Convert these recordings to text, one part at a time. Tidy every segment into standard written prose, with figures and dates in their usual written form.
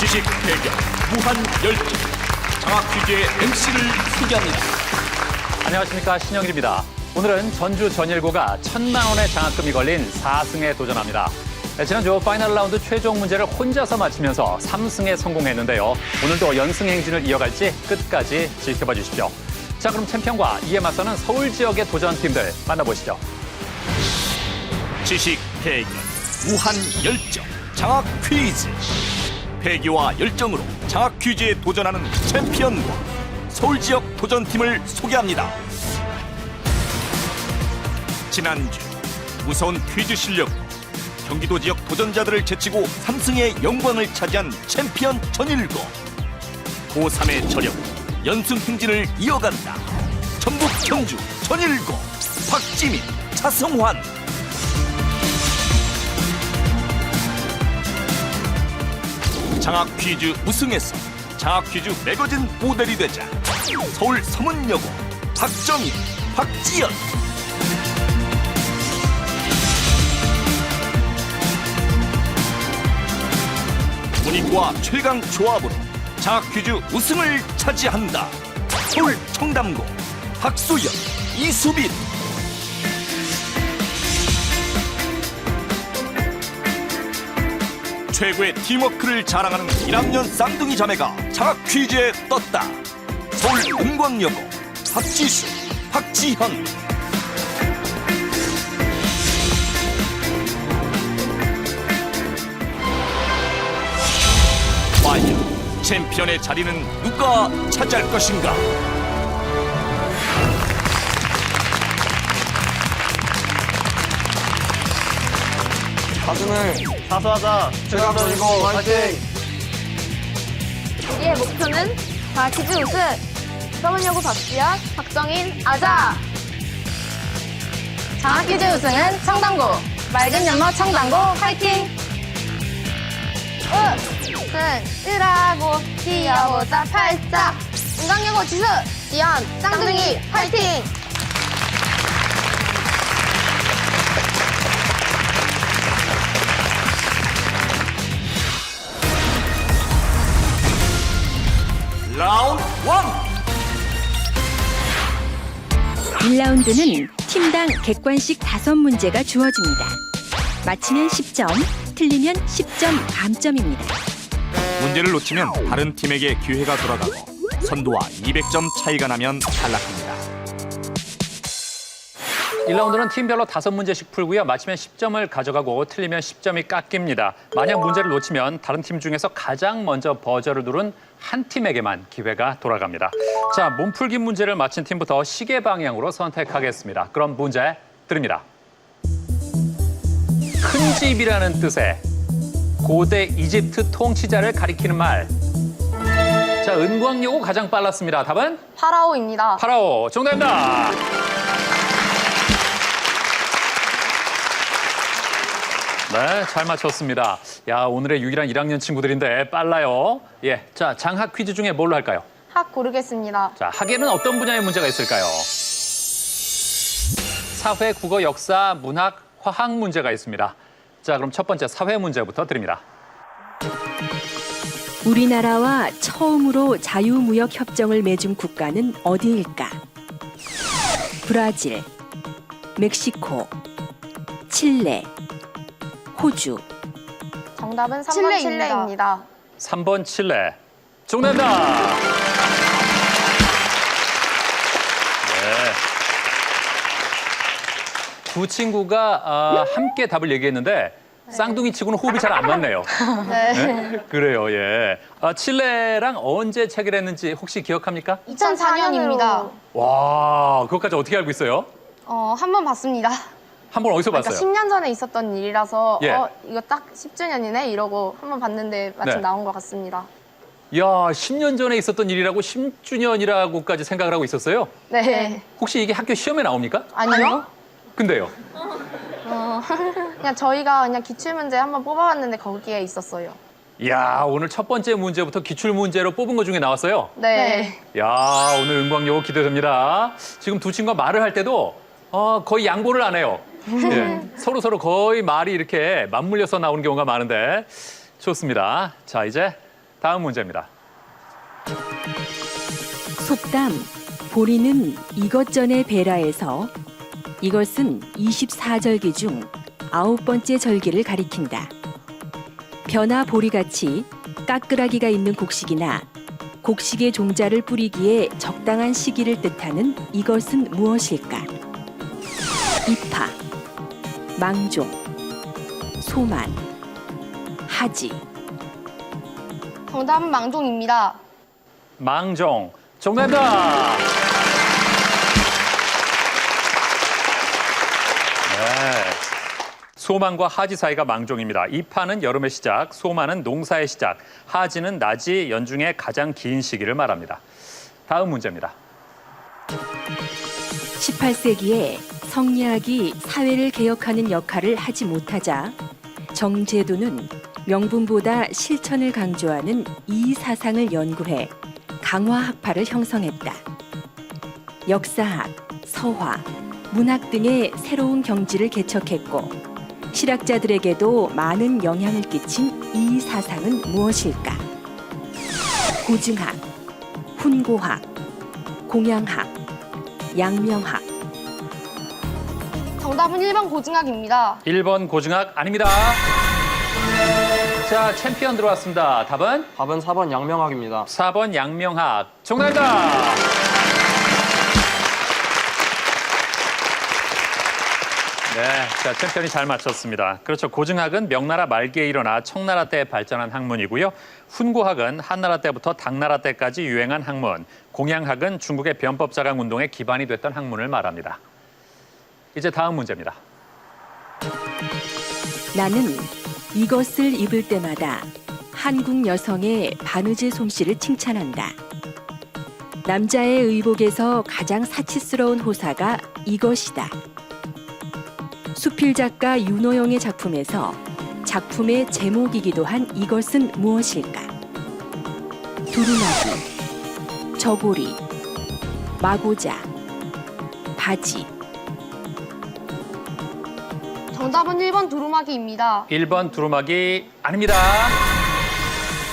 지식 대결 무한 열정 장학 퀴즈의 MC를 소개합니다. 안녕하십니까, 신영일입니다. 오늘은 전주 전일고가 1,000만 원의 장학금이 걸린 4승에 도전합니다. 지난주 파이널 라운드 최종 문제를 혼자서 맞히면서 3승에 성공했는데요. 오늘도 연승 행진을 이어갈지 끝까지 지켜봐 주십시오. 자, 그럼 챔피언과 이에 맞서는 서울 지역의 도전팀들 만나보시죠. 지식 대결 무한 열정 장학 퀴즈. 패기와 열정으로 장학 퀴즈에 도전하는 챔피언과 서울 지역 도전팀을 소개합니다. 지난주 무서운 퀴즈 실력으로 경기도 지역 도전자들을 제치고 3승의 영광을 차지한 챔피언 전일고. 고3의 저력 연승 행진을 이어간다. 전북 경주 전일고 박지민 차성환. 장학 퀴즈 우승해서 장학 퀴즈 매거진 모델이 되자 서울 서문여고 박정희 박지연. 문이과 최강 조합으로 장학 퀴즈 우승을 차지한다. 서울 청담고 박소연 이수빈. 최고의 팀워크를 자랑하는 1학년 쌍둥이 자매가 장학 퀴즈에 떴다. 서울 은광여고 박지수 박지현. 과연 챔피언의 자리는 누가 차지할 것인가? 가슴을 사수하자. 최강 전이고 화이팅! 우리의 목표는 장학퀴즈 우승! 서문여고 박지연, 박정인, 아자! 장학퀴즈 우승은 청담고! 맑은 연어 청담고 화이팅! 으라고 뛰어보자 팔자! 은광여고 지수, 지연, 쌍둥이 화이팅! 라운드 1. 1라운드는 팀당 객관식 5문제가 주어집니다. 맞히면 10점, 틀리면 10점 감점입니다. 문제를 놓치면 다른 팀에게 기회가 돌아가고 선두와 200점 차이가 나면 탈락합니다. 1라운드는 팀별로 5문제씩 풀고요. 맞히면 10점을 가져가고 틀리면 10점이 깎입니다. 만약 문제를 놓치면 다른 팀 중에서 가장 먼저 버저를 누른 한 팀에게만 기회가 돌아갑니다. 자, 몸풀기 문제를 맞힌 팀부터 시계 방향으로 선택하겠습니다. 그럼 문제 드립니다. 큰 집이라는 뜻의 고대 이집트 통치자를 가리키는 말. 자, 은광여고 가장 빨랐습니다. 답은? 파라오입니다. 파라오. 정답입니다. 네, 잘 맞췄습니다. 야, 오늘의 유일한 1학년 친구들인데 빨라요. 예, 자, 장학 퀴즈 중에 뭘로 할까요? 학 고르겠습니다. 자, 학에는 어떤 분야의 문제가 있을까요? 사회, 국어, 역사, 문학, 화학 문제가 있습니다. 자, 그럼 첫 번째 사회 문제부터 드립니다. 우리나라와 처음으로 자유무역협정을 맺은 국가는 어디일까? 브라질, 멕시코, 칠레, 호주. 정답은 3번 칠레입니다. 3번 칠레. 정답입니다. 네. 두 친구가 함께 답을 얘기했는데 쌍둥이 치고는 호흡이 잘 안 맞네요. 네. 그래요, 예. 칠레랑 언제 체결했는지 혹시 기억합니까? 2004년입니다. 와, 그것까지 어떻게 알고 있어요? 한 번 봤습니다. 한 번 어디서 그러니까 봤어요? 10년 전에 있었던 일이라서 예. 이거 딱 10주년이네 이러고 한 번 봤는데 마침 네. 나온 것 같습니다. 야, 10년 전에 있었던 일이라고 10주년이라고까지 생각을 하고 있었어요? 네. 혹시 이게 학교 시험에 나옵니까? 아니요? 근데요? 그냥 저희가 그냥 기출문제 한번 뽑아봤는데 거기에 있었어요. 야, 오늘 첫 번째 문제부터 기출 문제로 뽑은 것 중에 나왔어요? 네. 야, 오늘 은광여고 기대됩니다. 지금 두 친구가 말을 할 때도 거의 양보를 안 해요. 예, 서로 거의 말이 이렇게 맞물려서 나오는 경우가 많은데 좋습니다. 자, 이제 다음 문제입니다. 속담 보리는 이것 전에 베라에서 이것은 24절기 중 9번째 절기를 가리킨다. 벼나 보리같이 까끌하기가 있는 곡식이나 곡식의 종자를 뿌리기에 적당한 시기를 뜻하는 이것은 무엇일까? 이파, 망종, 소만, 하지. 정답은 망종입니다. 망종. 정답입니다. 네. 소만과 하지 사이가 망종입니다. 이파는 여름의 시작, 소만은 농사의 시작, 하지는 낮이 연중의 가장 긴 시기를 말합니다. 다음 문제입니다. 18세기에 성리학이 사회를 개혁하는 역할을 하지 못하자 정제도는 명분보다 실천을 강조하는 이 사상을 연구해 강화학파를 형성했다. 역사학, 서화, 문학 등의 새로운 경지를 개척했고 실학자들에게도 많은 영향을 끼친 이 사상은 무엇일까? 고증학, 훈고학, 공양학, 양명학. 정답은 1번 고증학입니다. 1번 고증학 아닙니다. 자, 챔피언 들어왔습니다. 답은? 답은 4번 양명학입니다. 4번 양명학. 정답입니다. 네, 자, 챔피언이 잘 맞췄습니다. 그렇죠. 고증학은 명나라 말기에 일어나 청나라 때 발전한 학문이고요. 훈고학은 한나라 때부터 당나라 때까지 유행한 학문. 공양학은 중국의 변법자강 운동의 기반이 됐던 학문을 말합니다. 이제 다음 문제입니다. 나는 이것을 입을 때마다 한국 여성의 바느질 솜씨를 칭찬한다. 남자의 의복에서 가장 사치스러운 호사가 이것이다. 수필 작가 윤호영의 작품에서 작품의 제목이기도 한 이것은 무엇일까? 두루마기, 저고리, 마고자, 바지. 정답은 1번 두루마기입니다. 1번 두루마기 아닙니다.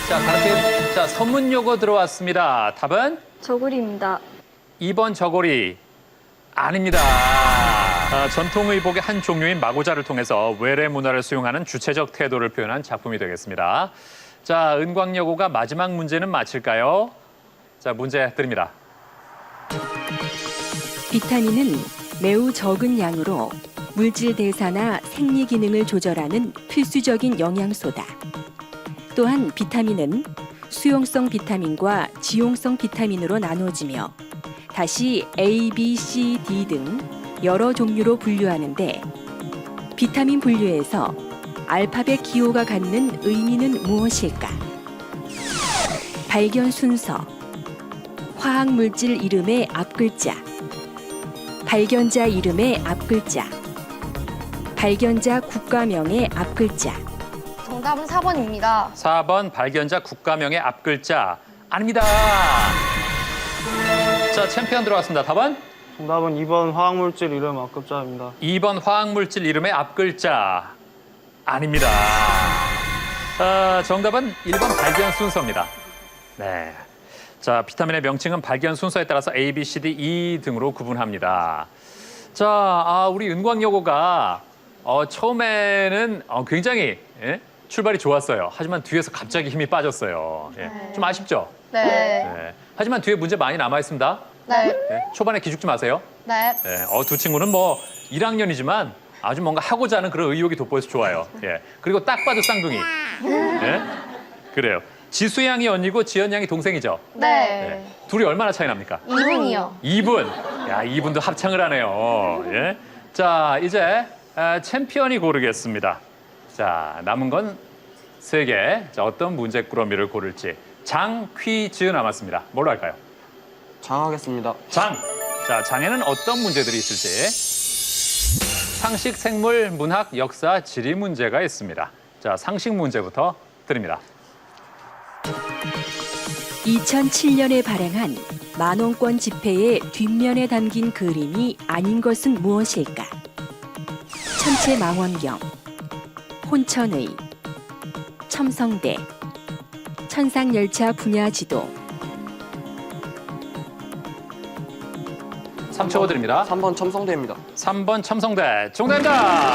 자, 다른 팀. 자, 선문 요거 들어왔습니다. 답은? 저고리입니다. 2번 저고리 아닙니다. 전통 의복의 한 종류인 마고자를 통해서 외래 문화를 수용하는 주체적 태도를 표현한 작품이 되겠습니다. 자, 은광여고가 마지막 문제는 맞힐까요? 자, 문제 드립니다. 비타민은 매우 적은 양으로 물질 대사나 생리 기능을 조절하는 필수적인 영양소다. 또한 비타민은 수용성 비타민과 지용성 비타민으로 나누어지며 다시 A, B, C, D 등 여러 종류로 분류하는데 비타민 분류에서 알파벳 기호가 갖는 의미는 무엇일까? 발견 순서, 화학 물질 이름의 앞글자, 발견자 이름의 앞글자, 발견자 국가명의 앞글자. 정답은 4번입니다. 4번 발견자 국가명의 앞글자 아닙니다. 자, 챔피언 들어왔습니다. 답은? 정답은 2번 화학물질 이름 앞글자입니다. 2번 화학물질 이름의 앞글자 아닙니다. 정답은 1번 발견 순서입니다. 네. 자, 비타민의 명칭은 발견 순서에 따라서 A, B, C, D, E 등으로 구분합니다. 자, 우리 은광여고가 처음에는 굉장히 출발이 좋았어요. 하지만 뒤에서 갑자기 힘이 빠졌어요. 좀 아쉽죠? 네. 네. 하지만 뒤에 문제 많이 남아 있습니다. 네. 네. 초반에 기죽지 마세요. 네. 네. 두 친구는 뭐 1학년이지만 아주 뭔가 하고자 하는 그런 의욕이 돋보여서 좋아요. 예. 그리고 딱 봐도 쌍둥이. 예? 그래요. 지수 양이 언니고 지연 양이 동생이죠? 네. 네. 둘이 얼마나 차이 납니까? 2분이요. 2분. 야, 2분도 합창을 하네요. 예. 자, 이제 챔피언이 고르겠습니다. 자, 남은 건 3개. 자, 어떤 문제 꾸러미를 고를지. 장 퀴즈 남았습니다. 뭘로 할까요? 장하겠습니다. 장. 자, 장에는 어떤 문제들이 있을지. 상식, 생물, 문학, 역사, 지리 문제가 있습니다. 자, 상식 문제부터 드립니다. 2007년에 발행한 만원권 지폐의 뒷면에 담긴 그림이 아닌 것은 무엇일까? 천체망원경, 혼천의, 첨성대, 천상열차 분야 지도. 3초 드립니다. 3번 첨성대입니다. 3번 첨성대. 정답입니다.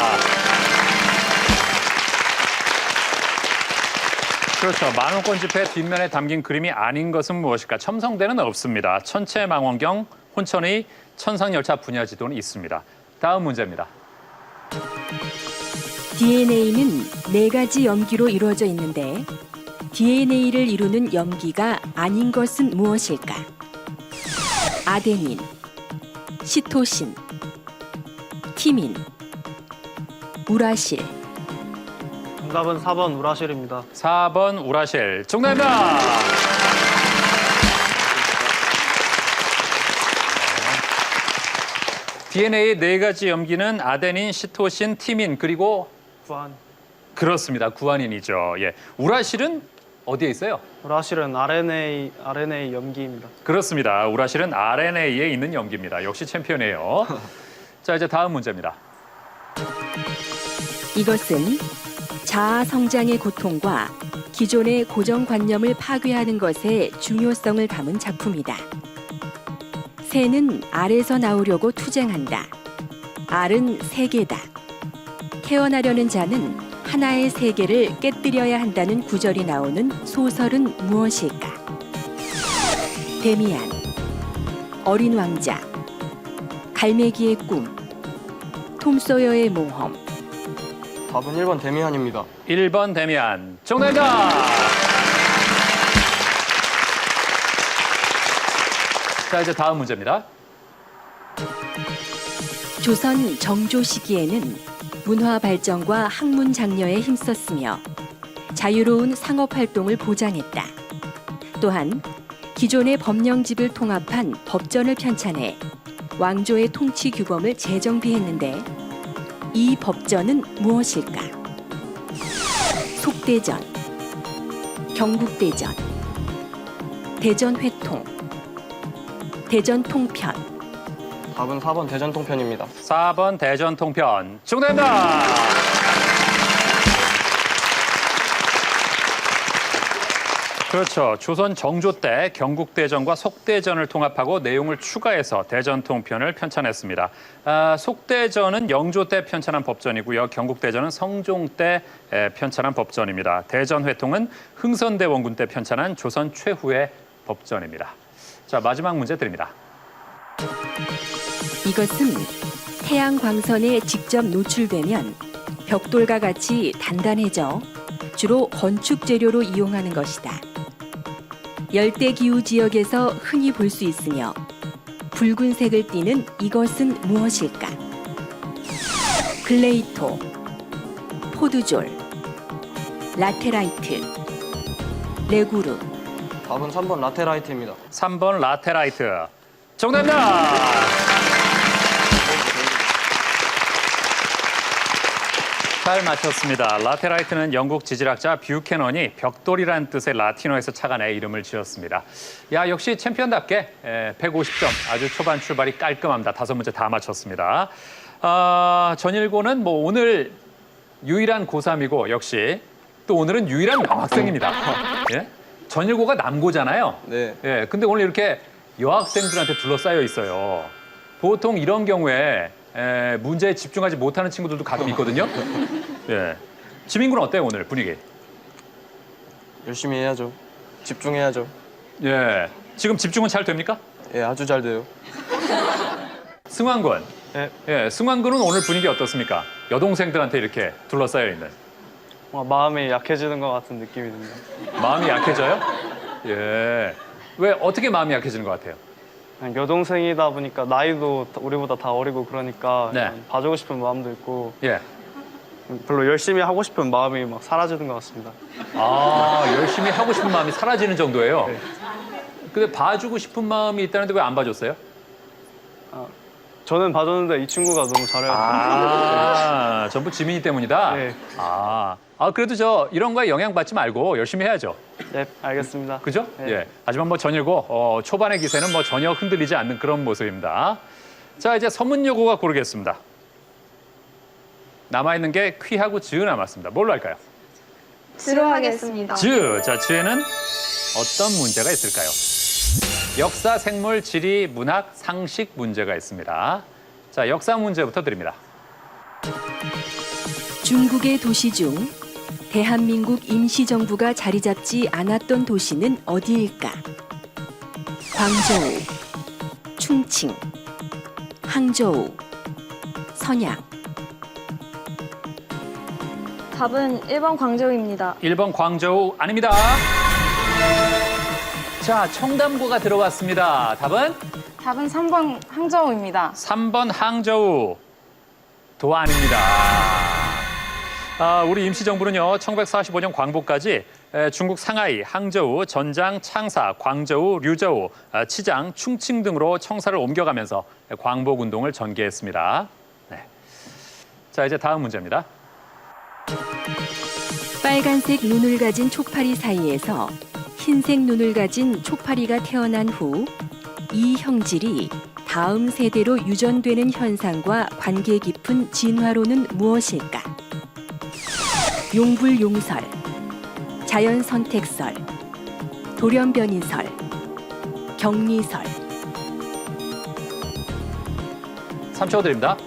그렇죠. 만원권 지폐 뒷면에 담긴 그림이 아닌 것은 무엇일까? 첨성대는 없습니다. 천체망원경, 혼천의 천상열차 분야 지도는 있습니다. 다음 문제입니다. DNA는 4가지 염기로 이루어져 있는데 DNA를 이루는 염기가 아닌 것은 무엇일까? 아데닌, 시토신, 티민, 우라실. 정답은 4번 우라실입니다. 4번 우라실. 정답입니다. DNA의 4가지 염기는 아데닌, 시토신, 티민, 그리고 구한. 그렇습니다. 구아닌이죠. 예. 우라실은 어디에 있어요? 우라실은 RNA 염기입니다. 그렇습니다. 우라실은 RNA에 있는 염기입니다. 역시 챔피언이에요. 자, 이제 다음 문제입니다. 이것은 자아 성장의 고통과 기존의 고정관념을 파괴하는 것의 중요성을 담은 작품이다. 새는 알에서 나오려고 투쟁한다. 알은 세계다. 태어나려는 자는 하나의 세계를 깨뜨려야 한다는 구절이 나오는 소설은 무엇일까? 데미안, 어린 왕자, 갈매기의 꿈, 톰 소여의 모험. 답은 1번 데미안입니다. 1번 데미안. 정답입니다. 자, 이제 다음 문제입니다. 조선 정조 시기에는 문화 발전과 학문 장려에 힘썼으며 자유로운 상업 활동을 보장했다. 또한 기존의 법령집을 통합한 법전을 편찬해 왕조의 통치 규범을 재정비했는데 이 법전은 무엇일까? 속대전, 경국대전, 대전회통, 대전통편. 답은 4번 대전통편입니다. 4번 대전통편. 정답입니다. 그렇죠. 조선 정조 때 경국대전과 속대전을 통합하고 내용을 추가해서 대전통편을 편찬했습니다. 속대전은 영조 때 편찬한 법전이고요. 경국대전은 성종 때 편찬한 법전입니다. 대전회통은 흥선대 원군 때 편찬한 조선 최후의 법전입니다. 자, 마지막 문제 드립니다. 이것은 태양 광선에 직접 노출되면 벽돌과 같이 단단해져 주로 건축 재료로 이용하는 것이다. 열대 기후 지역에서 흔히 볼 수 있으며 붉은색을 띠는 이것은 무엇일까? 글레이토, 포드졸, 라테라이트, 레구르. 답은 3번 라테라이트입니다. 3번 라테라이트. 정답입니다. 잘 맞췄습니다. 라테라이트는 영국 지질학자 뷰캐넌이 벽돌이란 뜻의 라틴어에서 착안해 이름을 지었습니다. 야, 역시 챔피언답게 150점. 아주 초반 출발이 깔끔합니다. 5문제 다 맞췄습니다. 전일고는 뭐 오늘 유일한 고3이고 역시 또 오늘은 유일한 남학생입니다. 예? 전일고가 남고잖아요. 네. 예, 근데 오늘 이렇게 여학생들한테 둘러싸여 있어요. 보통 이런 경우에 문제에 집중하지 못하는 친구들도 가끔 있거든요. 예. 지민군은 어때요, 오늘 분위기? 열심히 해야죠. 집중해야죠. 예. 지금 집중은 잘 됩니까? 예, 아주 잘 돼요. 승환군. 예, 예, 승환군은 오늘 분위기 어떻습니까? 여동생들한테 이렇게 둘러싸여 있는. 뭔가 마음이 약해지는 것 같은 느낌이 듭니다. 마음이 약해져요? 예. 왜 어떻게 마음이 약해지는 것 같아요? 그냥 여동생이다 보니까 나이도 우리보다 다 어리고 그러니까 네. 그냥 봐주고 싶은 마음도 있고 예. 별로 열심히 하고 싶은 마음이 막 사라지는 것 같습니다. 열심히 하고 싶은 마음이 사라지는 정도예요? 네. 근데 봐주고 싶은 마음이 있다는데 왜 안 봐줬어요? 저는 봐줬는데 이 친구가 너무 잘해요. 전부 지민이 때문이다? 네. 그래도 이런 거에 영향받지 말고 열심히 해야죠. 네, 알겠습니다. 그죠? 네. 예. 하지만 뭐 전일고 초반의 기세는 뭐 전혀 흔들리지 않는 그런 모습입니다. 자, 이제 서문여고가 고르겠습니다. 남아있는 게 퀴하고 즈음 남았습니다. 뭘로 할까요? 주로 하겠습니다. 자, 주에는 어떤 문제가 있을까요? 역사, 생물, 지리, 문학, 상식 문제가 있습니다. 자, 역사 문제부터 드립니다. 중국의 도시 중 대한민국 임시정부가 자리 잡지 않았던 도시는 어디일까? 광저우, 충칭, 항저우, 선양. 답은 1번 광저우입니다. 1번 광저우 아닙니다. 자, 청담고가 들어왔습니다. 답은 답은 3번 항저우입니다. 3번 항저우. 도 아닙니다. 우리 임시정부는요, 1945년 광복까지 중국 상하이, 항저우, 전장, 창사, 광저우, 류저우, 치장, 충칭 등으로 청사를 옮겨가면서 광복운동을 전개했습니다. 네. 자, 이제 다음 문제입니다. 빨간색 눈을 가진 촉파리 사이에서 흰색 눈을 가진 촉파리가 태어난 후 이 형질이 다음 세대로 유전되는 현상과 관계 깊은 진화론은 무엇일까? 용불용설, 자연선택설, 돌연변이설, 격리설. 3초 드립니다.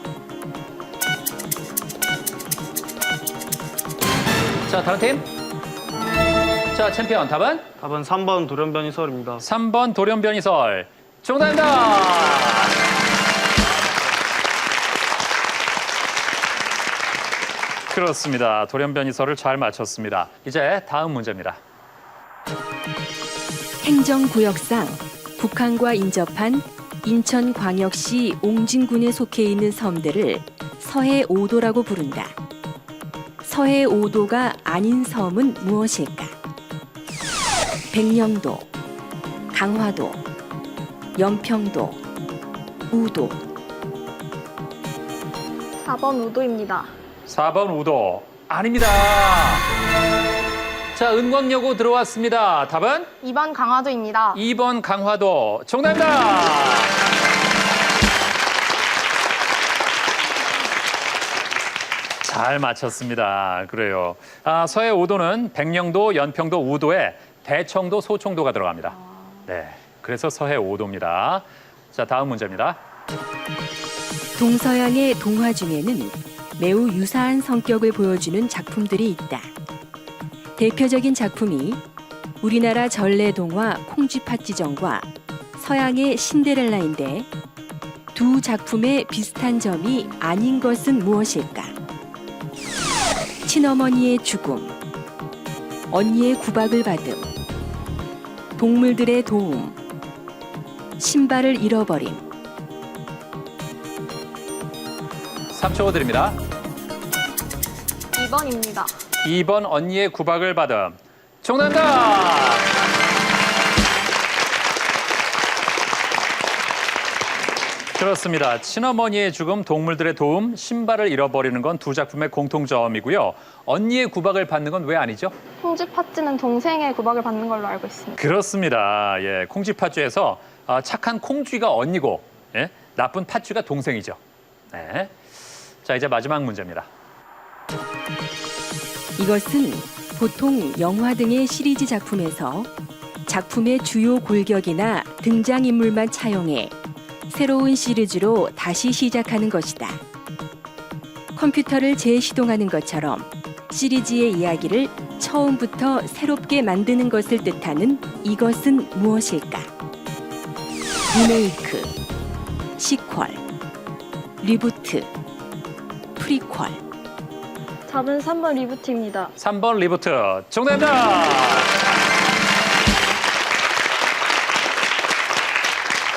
자, 다른 팀. 자, 챔피언 답은? 답은 3번 돌연변이설입니다. 3번 돌연변이설. 정답입니다. 그렇습니다. 돌연변이설을 잘 맞췄습니다. 이제 다음 문제입니다. 행정구역상 북한과 인접한 인천광역시 옹진군에 속해 있는 섬들을 서해 5도라고 부른다. 서해 5도가 아닌 섬은 무엇일까? 백령도, 강화도, 연평도, 우도. 4번 우도입니다. 4번 우도 아닙니다. 자, 은광여고 들어왔습니다. 답은? 2번 강화도입니다. 2번 강화도. 정답입니다. 잘 맞췄습니다. 그래요. 서해 5도는 백령도, 연평도, 우도에 대청도, 소청도가 들어갑니다. 네, 그래서 서해 5도입니다. 자, 다음 문제입니다. 동서양의 동화 중에는 매우 유사한 성격을 보여주는 작품들이 있다. 대표적인 작품이 우리나라 전래동화 콩쥐팥쥐정과 서양의 신데렐라인데 두 작품의 비슷한 점이 아닌 것은 무엇일까? 친어머니의 죽음, 언니의 구박을 받음, 동물들의 도움, 신발을 잃어버림. 3초 드립니다. 2번입니다. 2번 언니의 구박을 받음. 정답입니다. 그렇습니다. 친어머니의 죽음, 동물들의 도움, 신발을 잃어버리는 건 두 작품의 공통점이고요. 언니의 구박을 받는 건 왜 아니죠? 콩쥐팥쥐는 동생의 구박을 받는 걸로 알고 있습니다. 그렇습니다. 예, 콩쥐팥쥐에서 착한 콩쥐가 언니고, 예, 나쁜 팥쥐가 동생이죠. 네. 자, 이제 마지막 문제입니다. 이것은 보통 영화 등의 시리즈 작품에서 작품의 주요 골격이나 등장인물만 차용해 새로운 시리즈로 다시 시작하는 것이다. 컴퓨터를 재시동하는 것처럼 시리즈의 이야기를 처음부터 새롭게 만드는 것을 뜻하는 이것은 무엇일까? 리메이크, 시퀄, 리부트, 프리퀄. 답은 3번 리부트입니다. 3번 리부트. 정답입니다.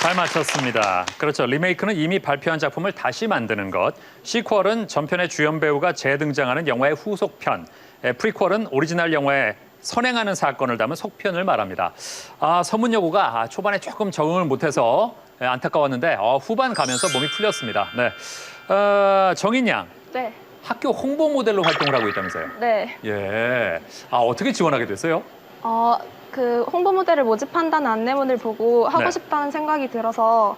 잘 맞췄습니다. 그렇죠. 리메이크는 이미 발표한 작품을 다시 만드는 것. 시퀄은 전편의 주연 배우가 재등장하는 영화의 후속편. 프리퀄은 오리지널 영화에 선행하는 사건을 담은 속편을 말합니다. 서문여고가 초반에 조금 적응을 못해서 안타까웠는데 후반 가면서 몸이 풀렸습니다. 네. 정인 양. 네. 학교 홍보 모델로 활동을 하고 있다면서요? 네. 예. 어떻게 지원하게 됐어요? 그 홍보 모델을 모집한다는 안내문을 보고 하고 네. 싶다는 생각이 들어서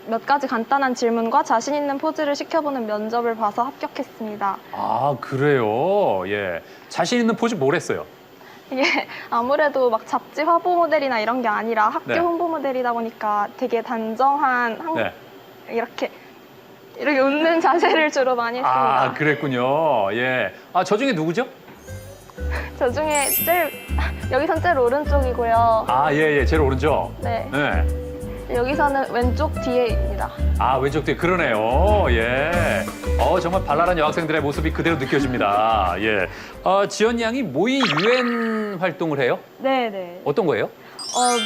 몇 가지 간단한 질문과 자신 있는 포즈를 시켜보는 면접을 봐서 합격했습니다. 아, 그래요? 예. 자신 있는 포즈 뭘 했어요? 이게 아무래도 막 잡지 화보 모델이나 이런 게 아니라 학교 네. 홍보 모델이다 보니까 되게 단정한 네. 이렇게 웃는 자세를 주로 많이 했습니다. 아, 그랬군요. 예. 아, 저 중에 누구죠? 저 중에 여기선 제일 오른쪽이고요. 아, 예, 예. 제일 오른쪽. 네. 네. 여기서는 왼쪽 뒤에입니다. 아, 왼쪽 뒤에 그러네요. 예. 정말 발랄한 여학생들의 모습이 그대로 느껴집니다. 예. 지연 양이 모의 유엔 활동을 해요? 네네. 어떤 거예요?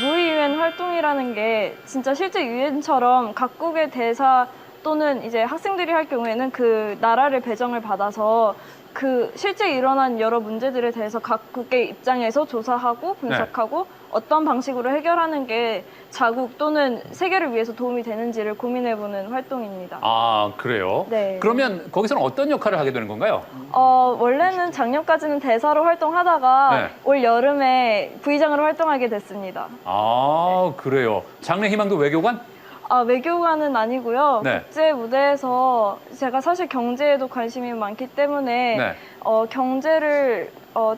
모의 유엔 활동이라는 게 진짜 실제 유엔처럼 각국의 대사 또는 이제 학생들이 할 경우에는 그 나라를 배정을 받아서 그 실제 일어난 여러 문제들에 대해서 각국의 입장에서 조사하고 분석하고 어떤 방식으로 해결하는 게 자국 또는 세계를 위해서 도움이 되는지를 고민해보는 활동입니다. 아, 그래요? 네. 그러면 거기서는 어떤 역할을 하게 되는 건가요? 원래는 작년까지는 대사로 활동하다가 네. 올 여름에 부의장으로 활동하게 됐습니다. 아, 그래요. 장래 희망도 외교관? 외교관은 아니고요. 네. 국제 무대에서 제가 사실 경제에도 관심이 많기 때문에 네. 경제를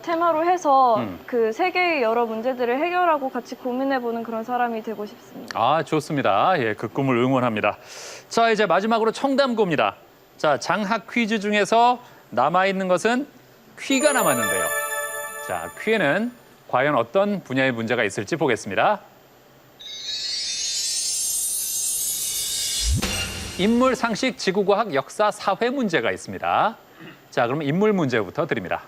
테마로 해서 음. 그 세계의 여러 문제들을 해결하고 같이 고민해보는 그런 사람이 되고 싶습니다. 아, 좋습니다. 예, 그 꿈을 응원합니다. 자, 이제 마지막으로 청담고입니다. 자, 장학 퀴즈 중에서 남아있는 것은 퀴가 남았는데요. 자, 퀴에는 과연 어떤 분야의 문제가 있을지 보겠습니다. 인물, 상식, 지구과학, 역사, 사회 문제가 있습니다. 자, 그럼 인물 문제부터 드립니다.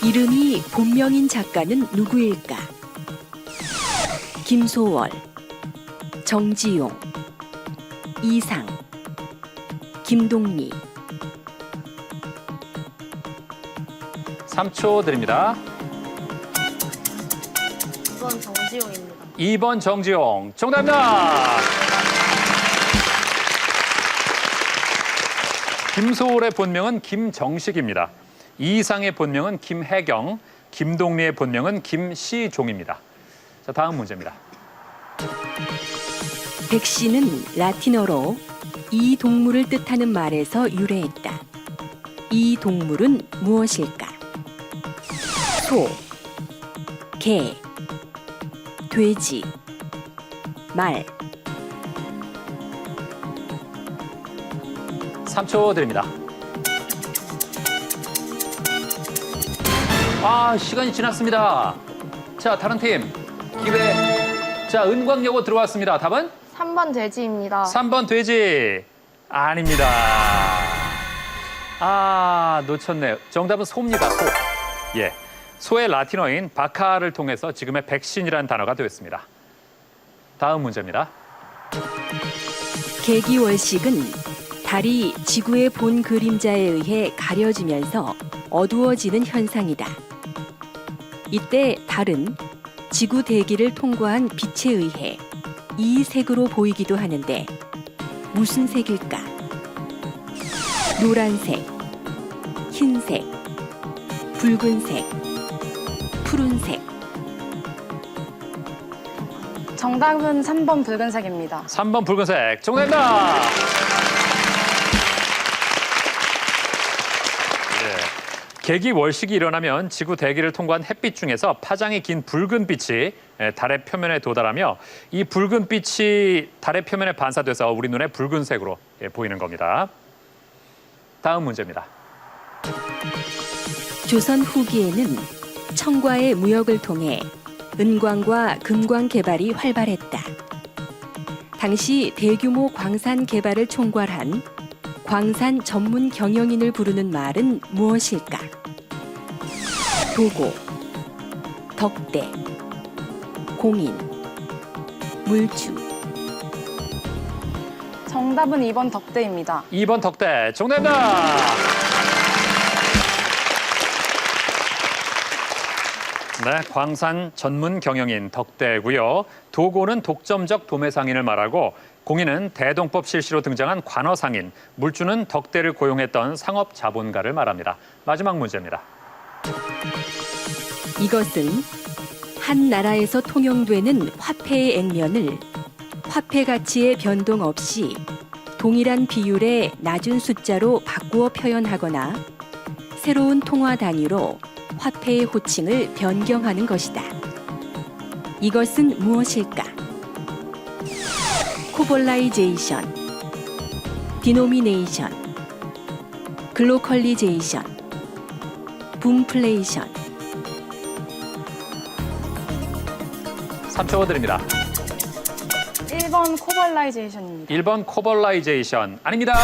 이름이 본명인 작가는 누구일까? 김소월, 정지용, 이상, 김동리. 3초 드립니다. 2번 정지용입니다. 2번 정지용. 정답입니다. 김소월의 본명은 김정식입니다. 이상의 본명은 김혜경, 김동리의 본명은 김시종입니다. 자, 다음 문제입니다. 백신은 라틴어로 이 동물을 뜻하는 말에서 유래했다. 이 동물은 무엇일까? 소, 개, 돼지, 말. 3초 드립니다. 아, 시간이 지났습니다. 자, 다른 팀 기회. 자, 은광여고 들어왔습니다. 답은? 3번 돼지입니다. 3번 돼지. 아닙니다. 아, 놓쳤네요. 정답은 소입니다. 소. 예. 소의 라틴어인 바카를 통해서 지금의 백신이라는 단어가 되었습니다. 다음 문제입니다. 개기월식은 달이 지구의 본 그림자에 의해 가려지면서 어두워지는 현상이다. 이때 달은 지구 대기를 통과한 빛에 의해 이 색으로 보이기도 하는데 무슨 색일까? 노란색, 흰색, 붉은색, 푸른색. 정답은 3번 붉은색입니다. 3번 붉은색. 정답입니다. 개기월식이 일어나면 지구 대기를 통과한 햇빛 중에서 파장이 긴 붉은 빛이 달의 표면에 도달하며 이 붉은 빛이 달의 표면에 반사돼서 우리 눈에 붉은색으로 보이는 겁니다. 다음 문제입니다. 조선 후기에는 청과의 무역을 통해 은광과 금광 개발이 활발했다. 당시 대규모 광산 개발을 총괄한 광산 전문 경영인을 부르는 말은 무엇일까? 도고, 덕대, 공인, 물주. 정답은 2번 덕대입니다. 2번 덕대. 정답입니다. 네, 광산 전문 경영인 덕대고요. 도고는 독점적 도매상인을 말하고 공인은 대동법 실시로 등장한 관어상인, 물주는 덕대를 고용했던 상업 자본가를 말합니다. 마지막 문제입니다. 이것은 한 나라에서 통용되는 화폐의 액면을 화폐 가치의 변동 없이 동일한 비율의 낮은 숫자로 바꾸어 표현하거나 새로운 통화 단위로 화폐의 호칭을 변경하는 것이다. 이것은 무엇일까? 코볼라이제이션, 디노미네이션, 글로컬리제이션, 붐플레이션. 3초 드립니다. 1번 코벌라이제이션입니다. 1번 코벌라이제이션 아닙니다.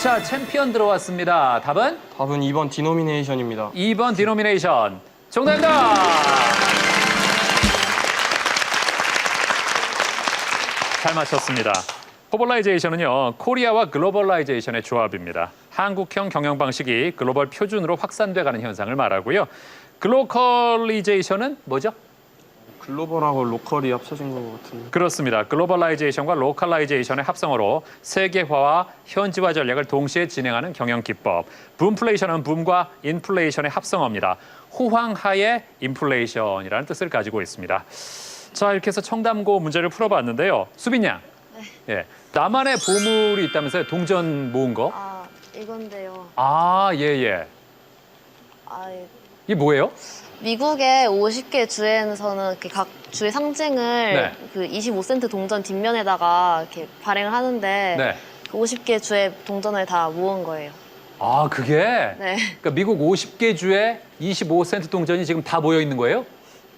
자, 챔피언 들어왔습니다. 답은? 답은 2번 디노미네이션입니다. 2번 디노미네이션. 정답입니다. 잘 맞췄습니다. 코벌라이제이션은요, 코리아와 글로벌라이제이션의 조합입니다. 한국형 경영 방식이 글로벌 표준으로 확산돼가는 현상을 말하고요. 글로컬리제이션은 뭐죠? 글로벌하고 로컬이 합쳐진 것 같은데. 그렇습니다. 글로벌라이제이션과 로컬라이제이션의 합성어로 세계화와 현지화 전략을 동시에 진행하는 경영 기법. 붐플레이션은 붐과 인플레이션의 합성어입니다. 호황하의 인플레이션이라는 뜻을 가지고 있습니다. 자, 이렇게 해서 청담고 문제를 풀어봤는데요. 수빈 양. 예. 나만의 보물이 있다면서요? 동전 모은 거? 아, 이건데요. 아, 예. 아, 이게 뭐예요? 미국의 50개 주에서는 이렇게 각 주의 상징을 네. 그 25센트 동전 뒷면에다가 이렇게 발행을 하는데 네. 그 50개 주의 동전을 다 모은 거예요. 아, 그게? 네. 그러니까 미국 50개 주에 25센트 동전이 지금 다 모여 있는 거예요?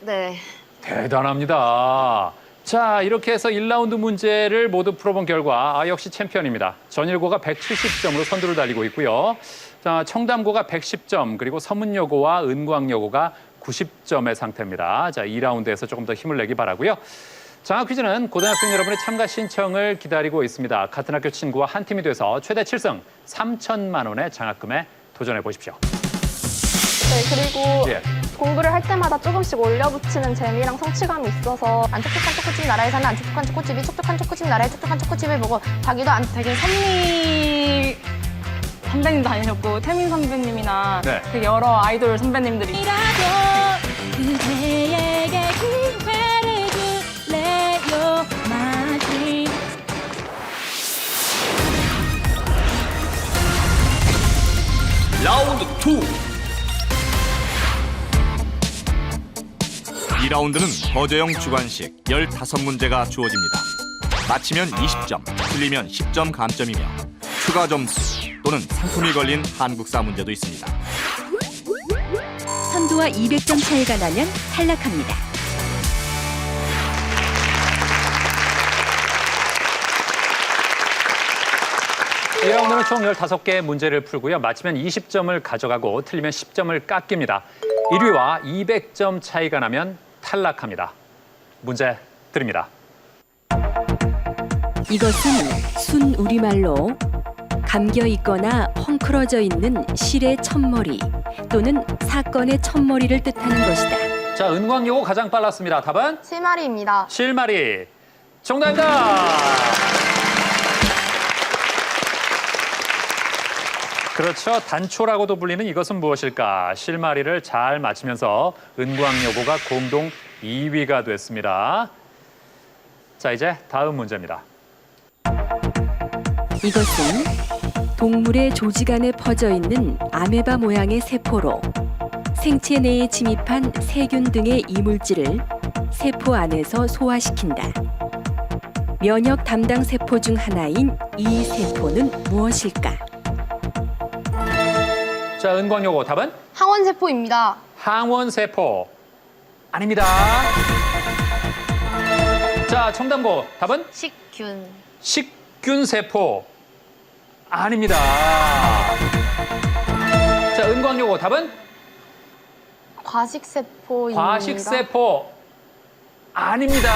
네. 대단합니다. 자, 이렇게 해서 1라운드 문제를 모두 풀어본 결과 역시 챔피언입니다. 전일고가 170점으로 선두를 달리고 있고요. 자, 청담고가 110점, 그리고 서문여고와 은광여고가 90점의 상태입니다. 자, 2라운드에서 조금 더 힘을 내기 바라고요. 장학 퀴즈는 고등학생 여러분의 참가 신청을 기다리고 있습니다. 같은 학교 친구와 한 팀이 돼서 최대 7승 3천만 원의 장학금에 도전해 보십시오. 네, 그리고 예. 공부를 할 때마다 조금씩 올려붙이는 재미랑 성취감이 있어서 안 촉촉한 초코칩 나라에 사는 안 촉촉한 초코칩이 촉촉한 초코칩 나라의 촉촉한 초코칩을 보고 자기도 안 되게 선미 선배님도 다니셨고 태민 선배님이나 네. 되게 여러 아이돌 선배님들이 그대에게 기회를 줄래요 마지 라운드 2. 2라운드는 버저형 주관식 15문제가 주어집니다. 맞히면 20점, 틀리면 10점 감점이며 추가 점수 또는 상품이 걸린 한국사 문제도 있습니다. 선두와 200점 차이가 나면 탈락합니다. 이 라운드는 총 15개의 문제를 풀고요. 맞히면 20점을 가져가고 틀리면 10점을 깎입니다. 1위와 200점 차이가 나면 탈락합니다. 문제 드립니다. 이것은 순 우리말로 감겨 있거나 헝클어져 있는 실의 첫머리 또는 사건의 첫머리를 뜻하는 것이다. 자, 은광여고 가장 빨랐습니다. 답은? 실마리입니다. 실마리. 정답입니다. 그렇죠. 단초라고도 불리는 이것은 무엇일까? 실마리를 잘 맞히면서 은광여고가 공동 2위가 됐습니다. 자, 이제 다음 문제입니다. 이것은 동물의 조직 안에 퍼져 있는 아메바 모양의 세포로 생체 내에 침입한 세균 등의 이물질을 세포 안에서 소화시킨다. 면역 담당 세포 중 하나인 이 세포는 무엇일까? 자, 은광여고 답은? 항원세포입니다. 항원세포. 아닙니다. 자, 청담고 답은? 식균. 식균세포. 아닙니다. 자, 은광여고 답은? 과식세포입니다. 과식세포. 아닙니다.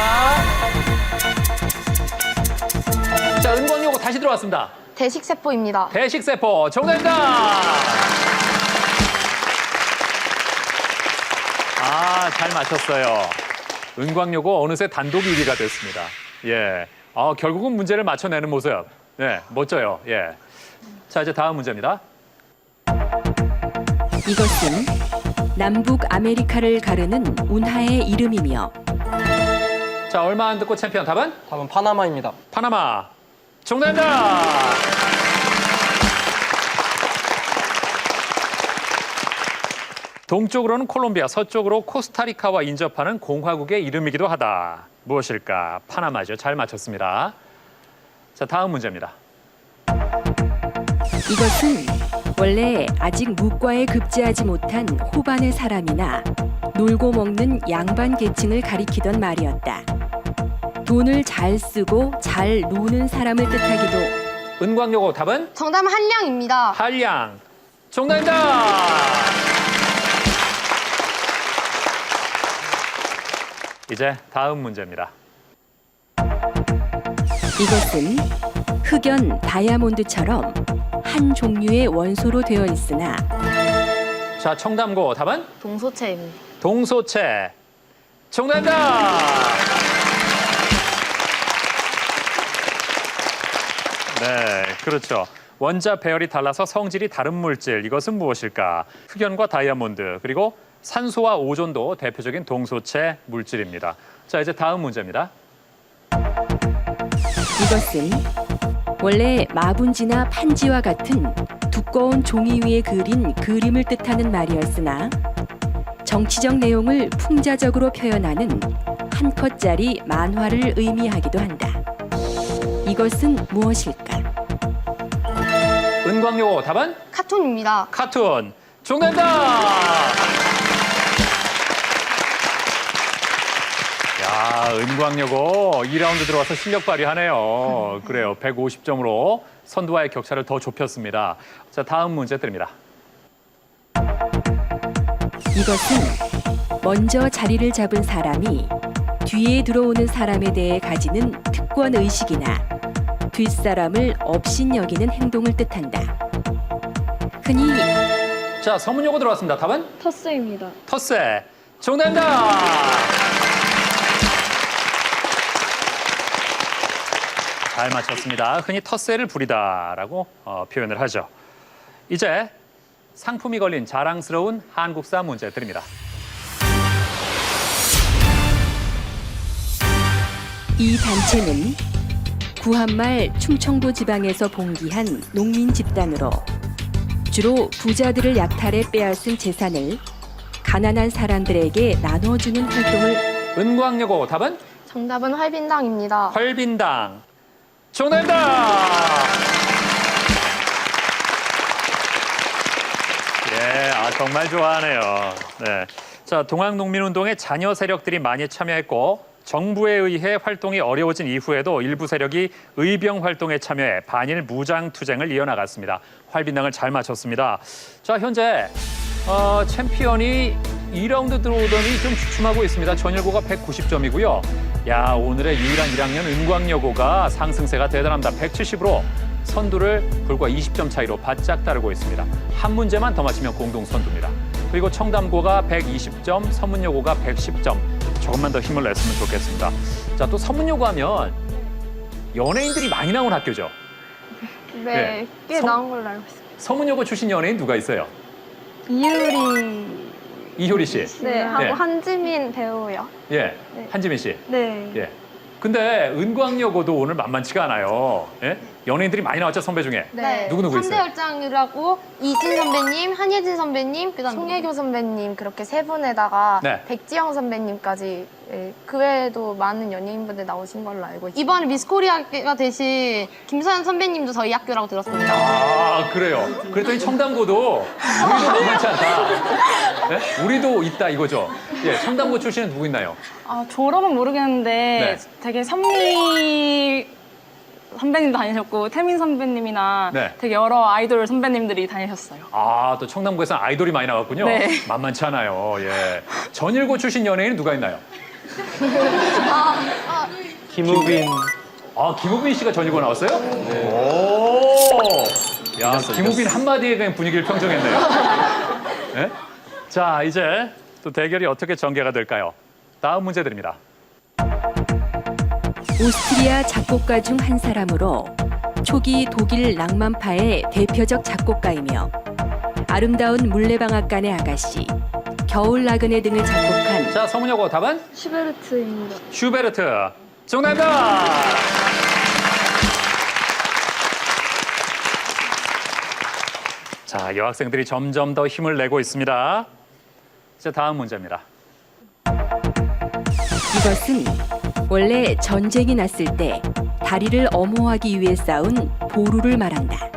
자, 은광여고 다시 들어왔습니다. 대식세포입니다. 대식세포. 정답입니다. 아, 잘 맞췄어요. 은광여고 어느새 단독 1위가 됐습니다. 예. 결국은 문제를 맞춰내는 모습. 네, 멋져요. 예. 자, 이제 다음 문제입니다. 이것은 남북 아메리카를 가르는 운하의 이름이며 자, 얼마 안 듣고 챔피언 답은? 답은 파나마입니다. 파나마. 정답입니다. 동쪽으로는 콜롬비아, 서쪽으로 코스타리카와 인접하는 공화국의 이름이기도 하다. 무엇일까? 파나마죠. 잘 맞췄습니다. 자, 다음 문제입니다. 이것은 원래 아직 무과에 급제하지 못한 호반의 사람이나 놀고 먹는 양반 계층을 가리키던 말이었다. 돈을 잘 쓰고 잘 노는 사람을 뜻하기도. 은광요고 답은? 정답은 한량입니다. 한량. 정답입니다. 이제 다음 문제입니다. 이것은 흑연 다이아몬드처럼 한 종류의 원소로 되어 있으나 자, 청담고 답은? 동소체입니다. 동소체. 정답입니다. 네, 그렇죠. 원자 배열이 달라서 성질이 다른 물질, 이것은 무엇일까? 흑연과 다이아몬드, 그리고 산소와 오존도 대표적인 동소체 물질입니다. 자, 이제 다음 문제입니다. 이것은 원래 마분지나 판지와 같은 두꺼운 종이 위에 그린 그림을 뜻하는 말이었으나 정치적 내용을 풍자적으로 표현하는 한 컷짜리 만화를 의미하기도 한다. 이것은 무엇일까? 은광요고 답은? 카툰입니다. 카툰. 정답입니다. 야, 은광요고 2라운드 들어와서 실력 발휘하네요. 그래요. 150점으로 선두와의 격차를 더 좁혔습니다. 자, 다음 문제 드립니다. 이것은 먼저 자리를 잡은 사람이 뒤에 들어오는 사람에 대해 가지는 특권 의식이나 뒷사람을 업신여기는 행동을 뜻한다. 흔히 자, 서문요고 들어왔습니다. 답은? 터스입니다. 터세. 정답입니다. 잘 맞췄습니다. 흔히 텃세를 부리다라고 표현을 하죠. 이제 상품이 걸린 자랑스러운 한국사 문제 드립니다. 이 단체는 구한말 충청도 지방에서 봉기한 농민 집단으로 주로 부자들을 약탈해 빼앗은 재산을 가난한 사람들에게 나눠주는 활동을. 은광여고 답은? 정답은 활빈당입니다. 활빈당. 정답입니다. 예, 정말 좋아하네요. 네. 자, 동학농민운동에 자녀 세력들이 많이 참여했고 정부에 의해 활동이 어려워진 이후에도 일부 세력이 의병 활동에 참여해 반일 무장 투쟁을 이어나갔습니다. 활빈당을 잘 맞췄습니다. 자, 현재 챔피언이 2라운드 들어오더니 좀 주춤하고 있습니다. 전일고가 190점이고요. 야, 오늘의 유일한 1학년 은광여고가 상승세가 대단합니다. 170으로 선두를 불과 20점 차이로 바짝 따르고 있습니다. 한 문제만 더 맞히면 공동 선두입니다. 그리고 청담고가 120점, 서문여고가 110점. 조금만 더 힘을 냈으면 좋겠습니다. 자, 또 서문여고 하면 연예인들이 많이 나온 학교죠? 네, 꽤 나온 걸로 알고 있습니다. 서문여고 출신 연예인 누가 있어요? 이효리 씨. 네, 하고 네. 한지민 배우요. 예, 네. 한지민 씨. 네. 예. 근데 은광여고도 오늘 만만치가 않아요. 예? 연예인들이 많이 나왔죠, 선배 중에. 네. 누구 있어요? 3대 열장이라고 이진 선배님, 한예진 선배님, 그다음 송혜교 선배님 그렇게 세 분에다가 네. 백지영 선배님까지 예, 그 외에도 많은 연예인분들 나오신 걸로 알고 있어요. 이번 미스코리아가 되신 김서연 선배님도 저희 학교라고 들었습니다. 아, 그래요. 그랬더니 청담고도 우리도 만만치 않다. 네? 우리도 있다 이거죠. 예, 청담고 출신은 누구 있나요? 졸업은 모르겠는데 되게 선미 선배님도 다니셨고 태민 선배님이나 네. 되게 여러 아이돌 선배님들이 다니셨어요. 또 청담고에서는 아이돌이 많이 나왔군요. 네. 만만치 않아요. 예. 전일고 출신 연예인은 누가 있나요? 김우빈. 김우빈 씨가 전일고 나왔어요? 네. 오! 야, 김우빈 한마디에 그냥 분위기를 평정했네요. 네? 자, 이제 또 대결이 어떻게 전개가 될까요? 다음 문제 드립니다. 오스트리아 작곡가 중 한 사람으로 초기 독일 낭만파의 대표적 작곡가이며 아름다운 물레방앗간의 아가씨, 겨울 나그네 등을 작곡한 자, 서문여고 답은 슈베르트입니다. 슈베르트. 정답입니다. 자, 여학생들이 점점 더 힘을 내고 있습니다. 자, 다음 문제입니다. 이것은 원래 전쟁이 났을 때 다리를 엄호하기 위해 쌓은 보루를 말한다.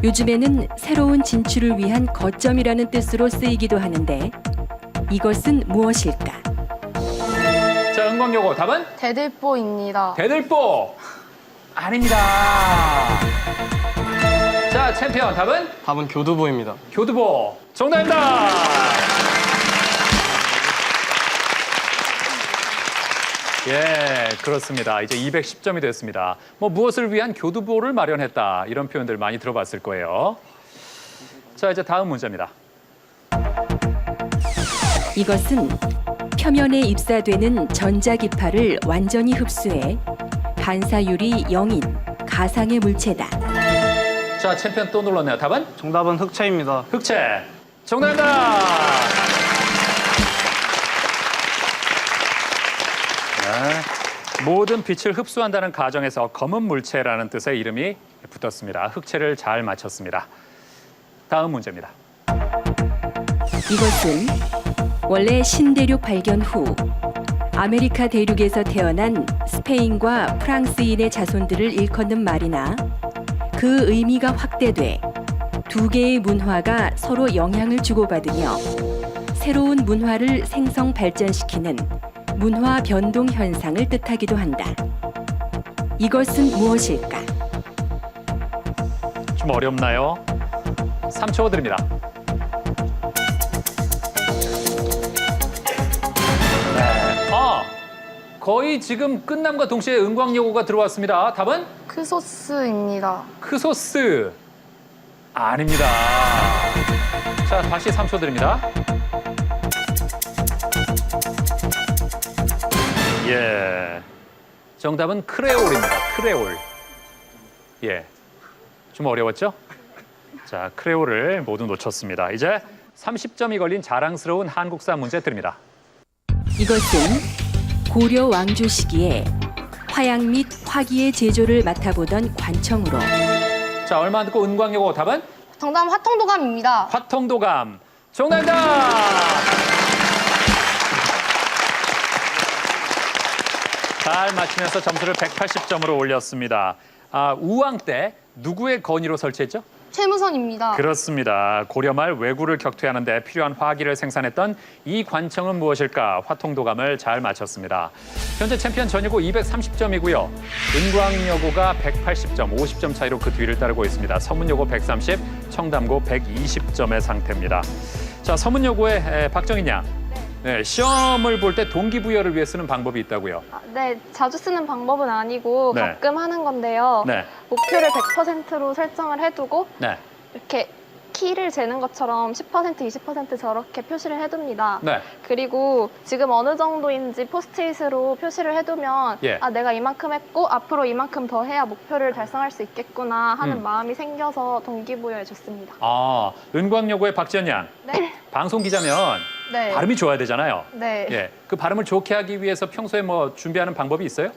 요즘에는 새로운 진출을 위한 거점이라는 뜻으로 쓰이기도 하는데 이것은 무엇일까? 자, 은광여고 답은 대들보입니다. 대들보. 아닙니다. 자, 챔피언 답은 답은 교두보입니다. 교두보. 정답입니다. 예, 그렇습니다. 이제 210점이 됐습니다. 뭐 무엇을 위한 교두보를 마련했다 이런 표현들 많이 들어봤을 거예요. 자, 이제 다음 문제입니다. 이것은 표면에 입사되는 전자기파를 완전히 흡수해 반사율이 0인 가상의 물체다. 자, 챔피언 또 눌렀네요. 답은 정답은 흑채입니다. 흑채. 정답입니다. 네. 모든 빛을 흡수한다는 가정에서 검은 물체라는 뜻의 이름이 붙었습니다. 흑채를 잘 맞췄습니다. 다음 문제입니다. 이것은 원래 신대륙 발견 후 아메리카 대륙에서 태어난 스페인과 프랑스인의 자손들을 일컫는 말이나 그 의미가 확대돼 두 개의 문화가 서로 영향을 주고받으며 새로운 문화를 생성 발전시키는 문화 변동 현상을 뜻하기도 한다. 이것은 무엇일까? 좀 어렵나요? 3초 드립니다. 네. 거의 지금 끝남과 동시에 은광여고가 들어왔습니다. 답은 크소스입니다. 크소스. 아닙니다. 자, 다시 3초 드립니다. 예. 정답은 크레올입니다. 크레올. 예. 좀 어려웠죠? 자, 크레올을 모두 놓쳤습니다. 이제 30점이 걸린 자랑스러운 한국사 문제 드립니다. 이것은 고려 왕조 시기에 화양 및 화기의 제조를 맡아보던 관청으로 자, 얼마 안 듣고 은광여고 답은 정답은 화통도감입니다. 화통도감. 정답입니다. 잘 맞히면서 점수를 180점으로 올렸습니다. 우왕 때 누구의 건의로 설치했죠? 최무선입니다. 그렇습니다. 고려 말 왜구를 격퇴하는 데 필요한 화기를 생산했던 이 관청은 무엇일까? 화통도감을 잘 맞췄습니다. 현재 챔피언 전일고 230점이고요. 은광여고가 180점, 50점 차이로 그 뒤를 따르고 있습니다. 서문여고 130, 청담고 120점의 상태입니다. 자, 서문여고의 박정인 양. 네, 시험을 볼 때 동기부여를 위해 쓰는 방법이 있다고요. 네, 자주 쓰는 방법은 아니고 네. 가끔 하는 건데요. 네. 목표를 100%로 설정을 해두고 네. 이렇게 키를 재는 것처럼 10%, 20% 저렇게 표시를 해둡니다. 네. 그리고 지금 어느 정도인지 포스트잇으로 표시를 해두면 예. 아, 내가 이만큼 했고 앞으로 이만큼 더 해야 목표를 달성할 수 있겠구나 하는 마음이 생겨서 동기부여해 줬습니다. 은광여고의 박지연 양. 네. 방송 기자면 네. 발음이 좋아야 되잖아요. 네. 예. 그 발음을 좋게 하기 위해서 평소에 뭐 준비하는 방법이 있어요?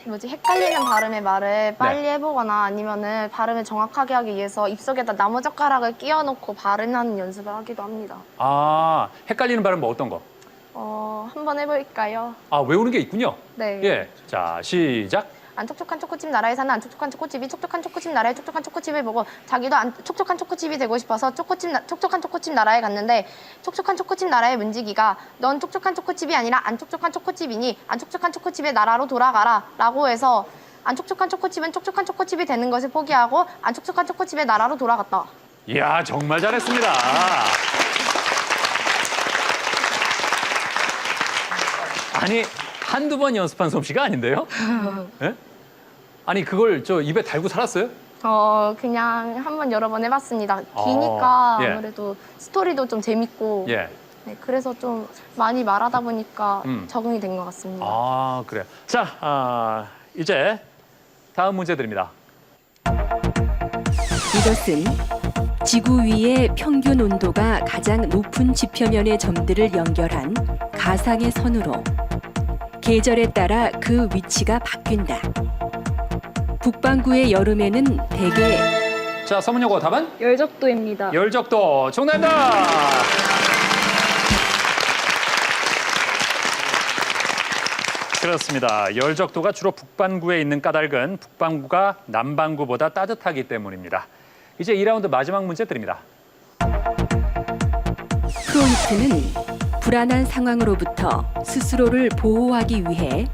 헷갈리는 발음의 말을 빨리 해보거나 아니면은 발음을 정확하게 하기 위해서 입속에다 나무젓가락을 끼워놓고 발음하는 연습을 하기도 합니다. 헷갈리는 발음 뭐 어떤 거? 한번 해볼까요? 외우는 게 있군요. 네. 예. 자, 시작. 안 촉촉한 초코칩 나라에 사는 안 촉촉한 초코칩이 촉촉한 초코칩 나라의 촉촉한 초코칩을 보고 자기도 안 촉촉한 초코칩이 되고 싶어서 촉촉한 초코칩 나라에 갔는데 촉촉한 초코칩 나라의 문지기가 넌 촉촉한 초코칩이 아니라 안 촉촉한 초코칩이니 안 촉촉한 초코칩의 나라로 돌아가라 라고 해서 안 촉촉한 초코칩은 촉촉한 초코칩이 되는 것을 포기하고 안 촉촉한 초코칩의 나라로 돌아갔다. 이야, 정말 잘했습니다. 아니, 한두 번 연습한 솜씨가 아닌데요? 예? 아니, 그걸 저 입에 달고 살았어요? 그냥 한번 여러 번 해봤습니다. 기니까 예. 아무래도 스토리도 좀 재밌고 예. 네, 그래서 좀 많이 말하다 보니까 적응이 된 것 같습니다. 그래요. 자, 이제 다음 문제 드립니다. 이것은 지구 위의 평균 온도가 가장 높은 지표면의 점들을 연결한 가상의 선으로 계절에 따라 그 위치가 바뀐다. 북반구의 여름에는 대개 자, 서문여고 답은? 열적도입니다. 열적도 정답입니다. 그렇습니다. 열적도가 주로 북반구에 있는 까닭은 북반구가 남반구보다 따뜻하기 때문입니다. 이제 2라운드 마지막 문제 드립니다. 프로이트는 불안한 상황으로부터 스스로를 보호하기 위해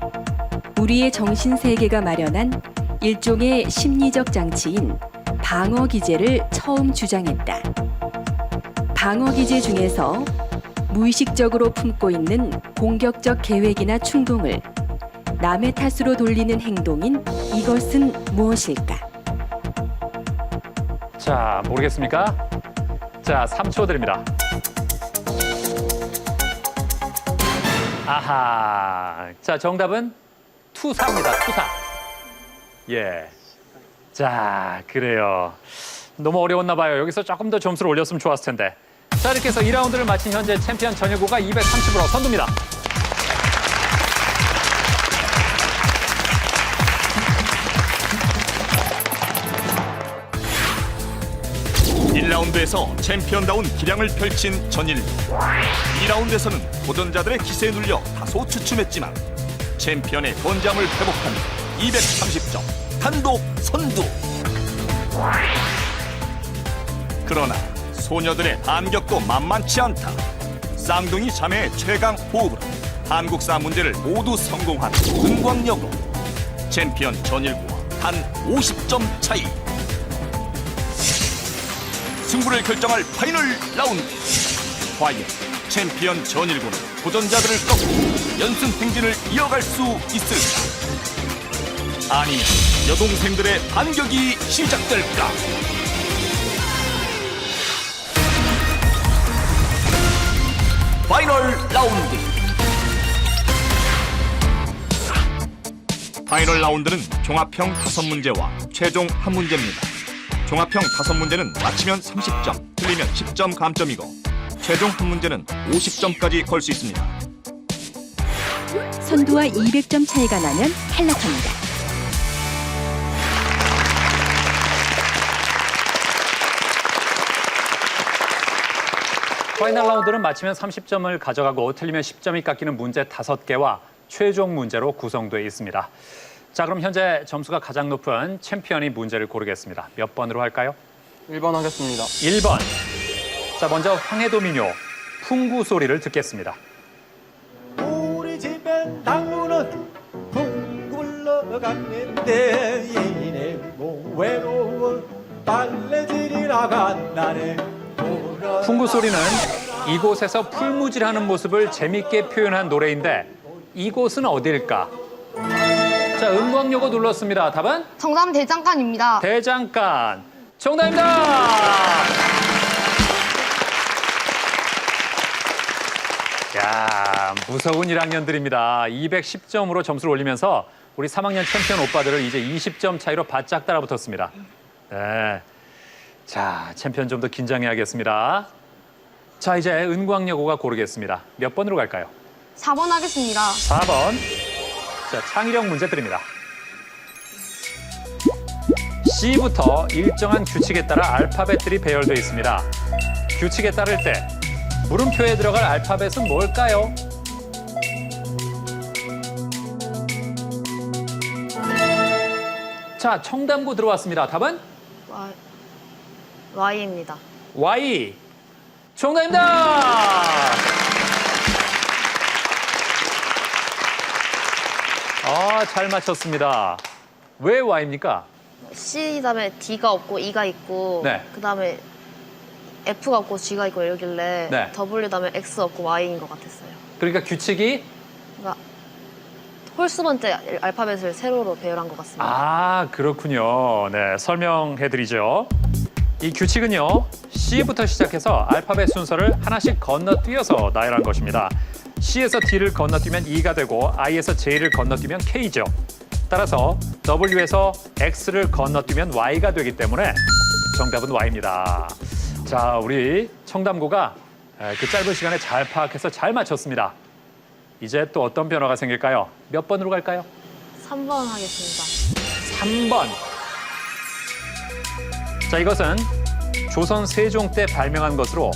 우리의 정신세계가 마련한 일종의 심리적 장치인 방어 기제를 처음 주장했다. 방어 기제 중에서 무의식적으로 품고 있는 공격적 계획이나 충동을 남의 탓으로 돌리는 행동인 이것은 무엇일까? 자, 모르겠습니까? 자, 3초 드립니다. 아하. 자, 정답은 투사입니다. 투사. 예. 자, 그래요. 너무 어려웠나 봐요. 여기서 조금 더 점수를 올렸으면 좋았을 텐데. 자, 이렇게 해서 2라운드를 마친 현재 챔피언 전일고가 230으로 선두입니다. (1라운드에서) 챔피언다운 기량을 펼친 전일고, (2라운드에서는) 도전자들의 기세에 눌려 다소 주춤했지만 챔피언의 건장을 회복한 230점 단독 선두. 그러나 소녀들의 반격도 만만치 않다. 쌍둥이 자매의 최강 호흡으로 한국사 문제를 모두 성공한 은광여고, 챔피언 전일고와 단 50점 차이. 승부를 결정할 파이널 라운드. 과연 챔피언 전일고는 도전자들을 꺾고 연승 행진을 이어갈 수 있을까? 아니면 여동생들의 반격이 시작될까? 파이널 라운드. 파이널 라운드는 종합형 5문제와 최종 1문제입니다. 종합형 5문제는 맞히면 30점, 틀리면 10점 감점이고 최종 1문제는 50점까지 걸 수 있습니다. 선두와 200점 차이가 나면 탈락합니다. 파이널 라운드는 맞히면 30점을 가져가고 틀리면 10점이 깎이는 문제 5개와 최종 문제로 구성되어 있습니다. 자, 그럼 현재 점수가 가장 높은 챔피언이 문제를 고르겠습니다. 몇 번으로 할까요? 1번 하겠습니다. 1번. 자, 먼저 황해도 민요 풍구 소리를 듣겠습니다. 우리 집엔 당구는 풍굴러 갔는데 이내 외로워 빨래질이나 간다네. 풍구 소리는 이곳에서 풀무질하는 모습을 재밌게 표현한 노래인데 이곳은 어딜까? 자, 은광요거 눌렀습니다. 답은? 정답은 대장간입니다. 대장간. 정답입니다. 야, 무서운 1학년들입니다. 210점으로 점수를 올리면서 우리 3학년 챔피언 오빠들을 이제 20점 차이로 바짝 따라붙었습니다. 네. 자, 챔피언 좀 더 긴장해야겠습니다. 자, 이제 은광여고가 고르겠습니다. 몇 번으로 갈까요? 4번 하겠습니다. 4번. 자, 창의력 문제 드립니다. C부터 일정한 규칙에 따라 알파벳들이 배열되어 있습니다. 규칙에 따를 때 물음표에 들어갈 알파벳은 뭘까요? 자, 청담고 들어왔습니다. 답은? Y입니다. Y. 정답입니다. 아, 잘 맞췄습니다. 왜 Y입니까? C 다음에 D가 없고 E가 있고 네. 그 다음에 F가 없고 G가 있고 이러길래 네. W 다음에 X 없고 Y인 것 같았어요. 그러니까 규칙이 그러니까 홀수 번째 알파벳을 세로로 배열한 것 같습니다. 아, 그렇군요. 네, 설명해드리죠. 이 규칙은요, C부터 시작해서 알파벳 순서를 하나씩 건너뛰어서 나열한 것입니다. C에서 D를 건너뛰면 E가 되고 I에서 J를 건너뛰면 K죠. 따라서 W에서 X를 건너뛰면 Y가 되기 때문에 정답은 Y입니다. 자, 우리 청담고가 그 짧은 시간에 잘 파악해서 잘 맞췄습니다. 이제 또 어떤 변화가 생길까요? 몇 번으로 갈까요? 3번 하겠습니다. 3번. 자, 이것은 조선 세종 때 발명한 것으로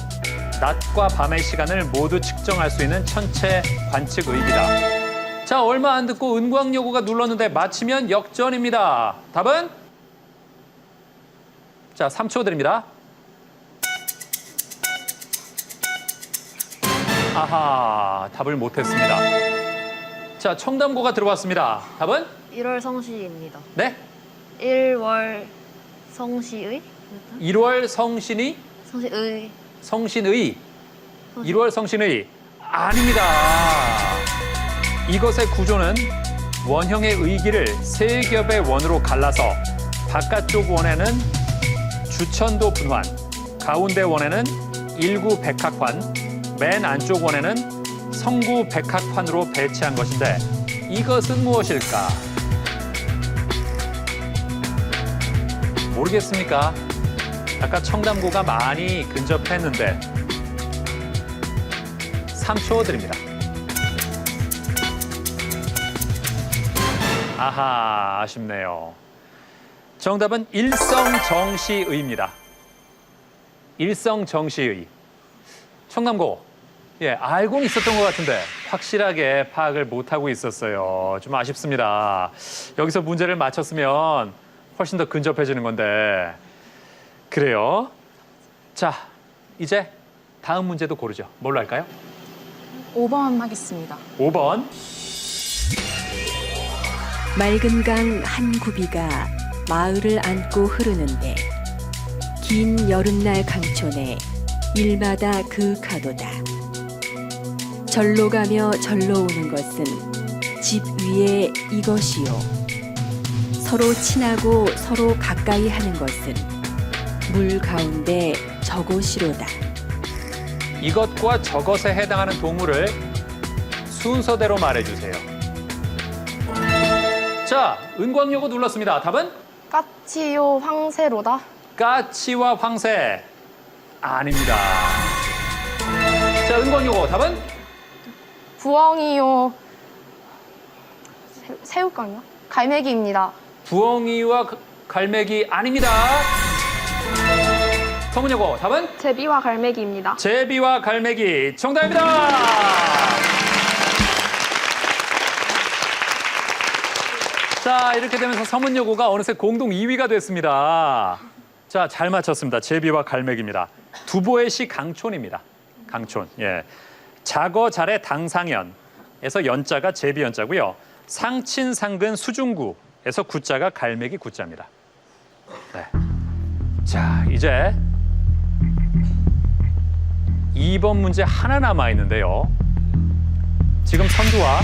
낮과 밤의 시간을 모두 측정할 수 있는 천체 관측 의기다. 자, 얼마 안 듣고 은광여고가 눌렀는데 맞히면 역전입니다. 답은? 자, 3초 드립니다. 아하, 답을 못했습니다. 자, 청담고가 들어왔습니다. 답은? 1월 성시입니다. 네? 1월 성시의? 1월 성신이? 성시의. 성신의. 1월 성신의. 아닙니다. 이것의 구조는 원형의 의기를 세 겹의 원으로 갈라서 바깥쪽 원에는 주천도 분환, 가운데 원에는 일구 백학환, 맨 안쪽 원에는 성구 백학환으로 배치한 것인데 이것은 무엇일까? 모르겠습니까? 아까 청담고가 많이 근접했는데 3초 드립니다. 아하, 아쉽네요. 정답은 일성정시의입니다. 일성정시의. 청담고, 예, 알고는 있었던 것 같은데 확실하게 파악을 못하고 있었어요. 좀 아쉽습니다. 여기서 문제를 맞췄으면 훨씬 더 근접해지는 건데. 그래요. 자, 이제 다음 문제도 고르죠. 뭘로 할까요? 5번 하겠습니다. 5번. 맑은 강 한 구비가 마을을 안고 흐르는데 긴 여름날 강촌에 일마다 그윽하도다. 절로 가며 절로 오는 것은 집 위에 이것이요. 서로 친하고 서로 가까이 하는 것은 물 가운데 저곳이로다. 이것과 저것에 해당하는 동물을 순서대로 말해주세요. 자, 은광여고 눌렀습니다. 답은? 까치요 황새로다. 까치와 황새. 아닙니다. 자, 은광여고 답은? 부엉이요 새우깡이요? 갈매기입니다. 부엉이와 갈매기 아닙니다. 성문여고 답은? 제비와 갈매기입니다. 제비와 갈매기 정답입니다. 자, 이렇게 되면서 서문여고가 어느새 공동 2위가 됐습니다. 자, 잘 맞췄습니다. 제비와 갈매기입니다. 두보의 시 강촌입니다. 강촌. 예. 자거 잘의 당상연에서 연자가 제비 연자고요. 상친 상근 수중구에서 구자가 갈매기 구자입니다. 네. 자, 이제 2번 문제 하나 남아 있는데요. 지금 선두와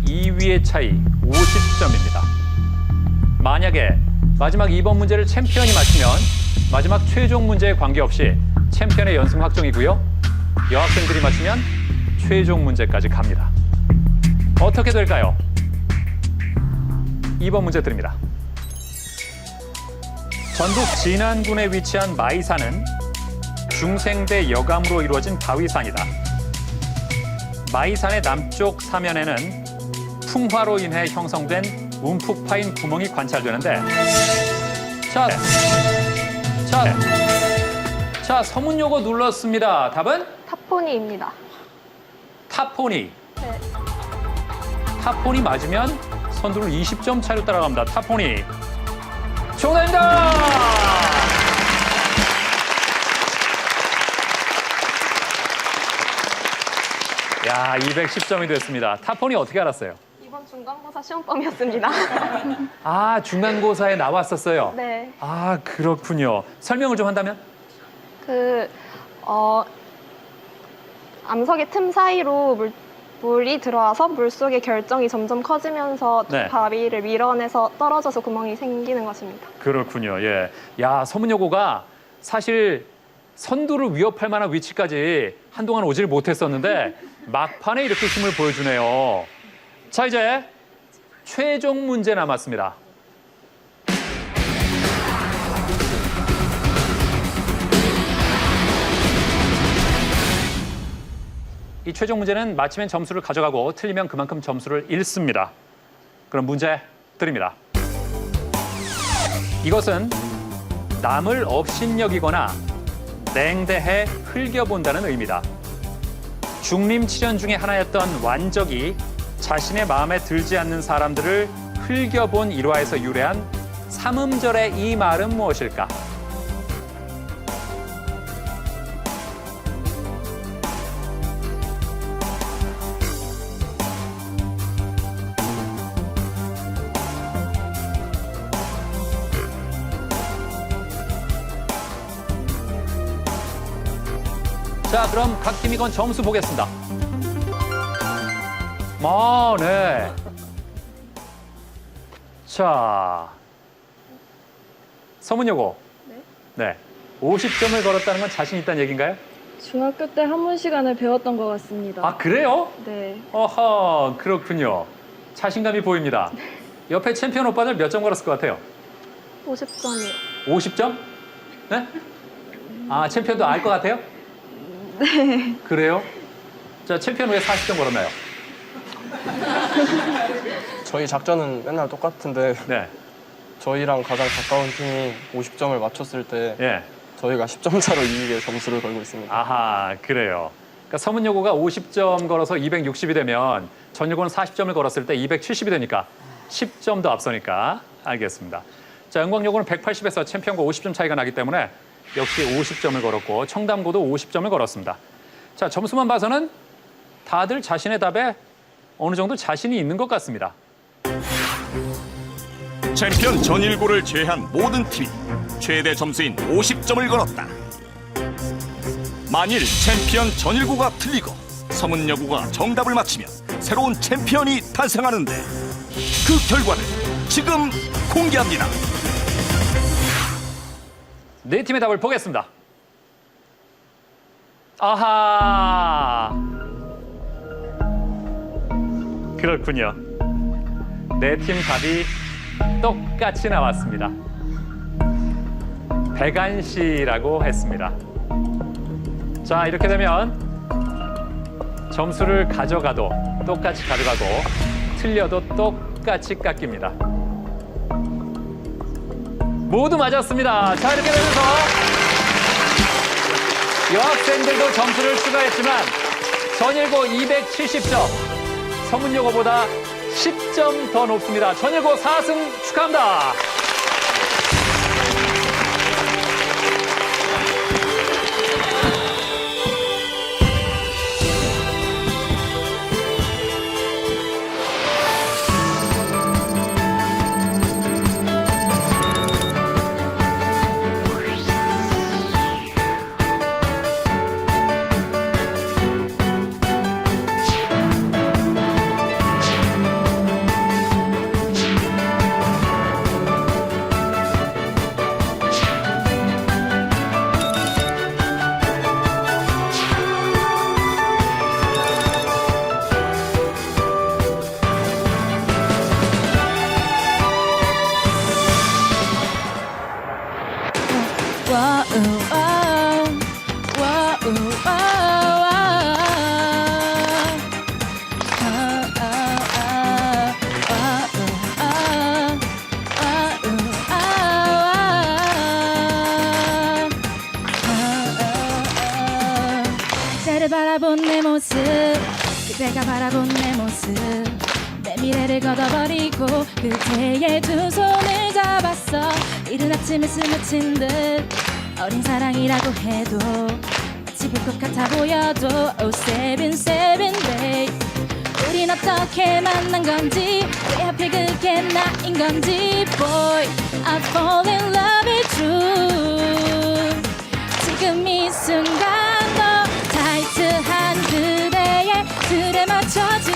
2위의 차이 50점입니다. 만약에 마지막 2번 문제를 챔피언이 맞히면 마지막 최종 문제에 관계없이 챔피언의 연승 확정이고요. 여학생들이 맞히면 최종 문제까지 갑니다. 어떻게 될까요? 2번 문제 드립니다. 전북 진안군에 위치한 마이산은 중생대 여감으로 이루어진 바위산이다. 마이산의 남쪽 사면에는 풍화로 인해 형성된 움푹 파인 구멍이 관찰되는데 자, 서문여고 눌렀습니다. 답은? 타포니입니다. 타포니. 네. 타포니 맞으면 선두를 20점 차로 따라갑니다. 타포니. 정답입니다. 야, 210점이 됐습니다. 타포니 어떻게 알았어요? 이번 중간고사 시험범이었습니다. 아, 중간고사에 나왔었어요? 네. 아, 그렇군요. 설명을 좀 한다면? 암석의 틈 사이로 물이 들어와서 물속의 결정이 점점 커지면서 네. 바위를 밀어내서 떨어져서 구멍이 생기는 것입니다. 그렇군요. 예. 야, 서문여고가 사실 선두를 위협할 만한 위치까지 한동안 오질 못했었는데 막판에 이렇게 힘을 보여주네요. 자, 이제 최종 문제 남았습니다. 이 최종 문제는 맞히면 점수를 가져가고 틀리면 그만큼 점수를 잃습니다. 그럼 문제 드립니다. 이것은 남을 업신여기거나 냉대해 흘겨본다는 의미다. 중림치련 중에 하나였던 완적이 자신의 마음에 들지 않는 사람들을 흘겨본 일화에서 유래한 삼음절의 이 말은 무엇일까? 자, 그럼 각 팀 이건 점수 보겠습니다. 네. 자, 서문여고. 네. 50점을 걸었다는 건 자신 있다는 얘기인가요? 중학교 때 한문 시간을 배웠던 것 같습니다. 아, 그래요? 네. 어허, 그렇군요. 자신감이 보입니다. 옆에 챔피언 오빠들 몇 점 걸었을 것 같아요? 50점이요. 50점? 네? 아, 챔피언도 알 것 같아요? 네. 그래요? 자, 챔피언 왜 40점 걸었나요? 저희 작전은 맨날 똑같은데 네. 저희랑 가장 가까운 팀이 50점을 맞췄을 때 예. 저희가 10점 차로 이기게 점수를 걸고 있습니다. 아하, 그래요. 그러니까 서문여고가 50점 걸어서 260이 되면 전여고는 40점을 걸었을 때 270이 되니까 10점 더 앞서니까 알겠습니다. 자, 영광여고는 180에서 챔피언과 50점 차이가 나기 때문에 역시 50점을 걸었고 청담고도 50점을 걸었습니다. 자, 점수만 봐서는 다들 자신의 답에 어느 정도 자신이 있는 것 같습니다. 챔피언 전일고를 제외한 모든 팀이 최대 점수인 50점을 걸었다. 만일 챔피언 전일고가 틀리고 서문여고가 정답을 맞히면 새로운 챔피언이 탄생하는데 그 결과를 지금 공개합니다. 네 팀의 답을 보겠습니다. 아하. 그렇군요. 네 팀 답이 똑같이 나왔습니다. 백안시라고 했습니다. 자, 이렇게 되면 점수를 가져가도 똑같이 가져가고 틀려도 똑같이 깎입니다. 모두 맞았습니다. 자, 이렇게 되면서 여학생들도 점수를 추가했지만 전일고 270점, 서문여고보다 10점 더 높습니다. 전일고 4승 축하합니다. 그대를 바라본 내 모습, 그대가 바라본 내 모습, 내 미래를 걷어버리고 그대의 두 손을 잡았어. 이른 아침을 스며친 듯 어린 사랑이라고 해도 마치 볼 것 같아 보여도 Oh seven seven day, 우린 어떻게 만난 건지, 왜 하필 그게 나인 건지. Boy, I fall in love with you. 지금 이 순간 너 타이트한 그대의 틀에 맞춰진